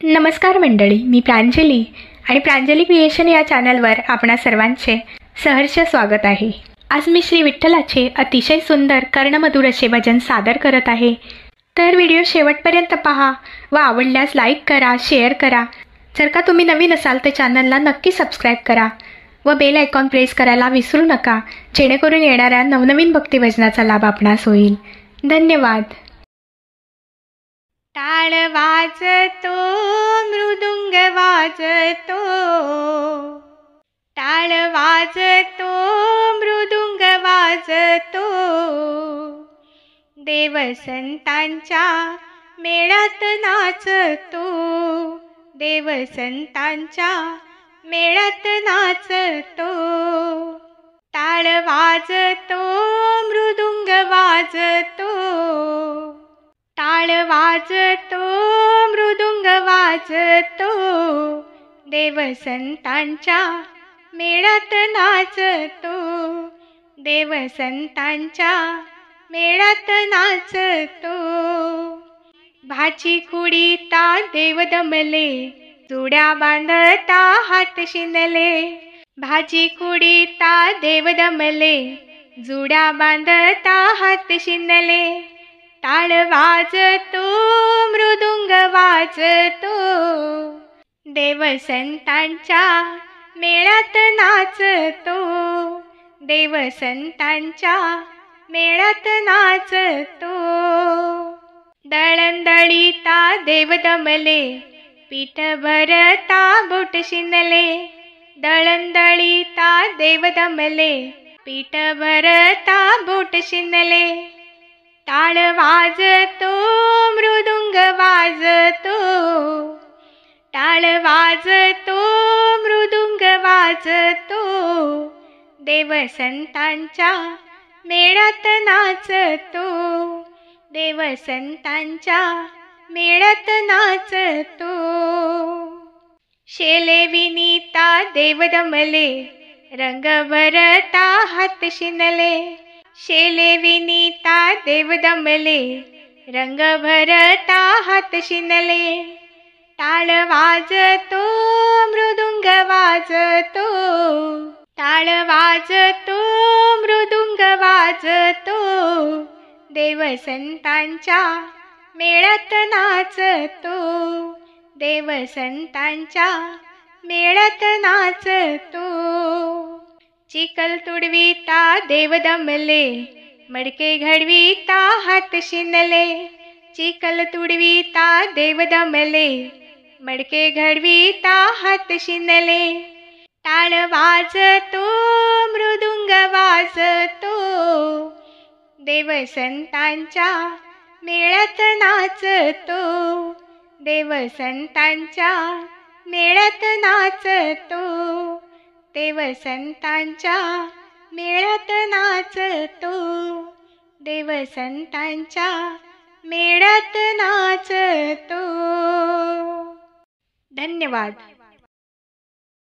नमस्कार मंडळी, मी प्रांजली आणि प्रांजली क्रिएशन या चॅनलवर आपणा सर्वांचे सहर्ष स्वागत आहे। आज मी श्री विठ्ठलाचे अतिशय सुंदर कर्णमधुर असे भजन सादर करत आहे। तर व्हिडिओ शेवटपर्यंत पहा व आवडल्यास लाईक करा, शेअर करा। जर का तुम्ही नवीन असाल तर चॅनलला नक्की सबस्क्राईब करा व बेल आयकॉन प्रेस करायला विसरू नका, जेणेकरून येणाऱ्या नवनवीन भक्तिभजनाचा लाभ आपणास होईल। धन्यवाद। टाळ वाजतो, मृदुंग वाजतो, टाळ वाजतो, मृदुंग वाजतो, देव संतांच्या मेळ्यात नाचतो, देव संतांच्या मेळ्यात नाचतो। टाळ वाजतो, मृदुंग वाजतो, टाळ वाजतो, मृदुंग वाजतो, देव संतांच्या मेळ्यात नाचतो, देव संतांच्या मेळ्यात नाचतो। भाची कुडीता देव दमले, जुड्या बांधता हात शिनले, भाची कुडीता देव दमले, जुड्या बांधता हात शिनले। टाळ वाजतो, मृदुंग वाजतो, देव संतांच्या मेळ्यात नाचतो, देव संतांच्या मेळ्यात नाचतो। दळंदळीता देव दमले, पीठ भरता बोट शिनले, दळंदळीता देव दमले, पीठ भरता बोट शिनले। टाळ वाजतो, मृदुंग वाजतो, टाळ वाजतो, मृदुंग वाजतो, देव संतांच्या मेळ्यात नाचतो, देव संतांच्या मेळ्यात नाचतो। शेले विनीता देव दमले, रंग भरता हात शिनले, शेले विनीता देव दमले, रंग भरता हात शिनले। टाळ वाजतो, मृदुंग वाजतो, टाळ वाजतो, मृदुंग वाजतो, देव संतांच्या मेळ्यात नाचतो, देव संतांच्या मेळ्यात नाचतो। चिखल तुडवीता देव दमले, मडके घडवीता हात शिनले, चिखल तुडवीता देव दमले, मडके घडवीता हात शिनले। टाळ वाजतो, मृदुंग वाजतो, देव संतांच्या मेळ्यात नाचतो, देव संतांच्या मेळ्यात नाचतो, देव संतांच्या मेळ्यात नाचतो, देव संतांच्या मेळ्यात नाचतो। धन्यवाद।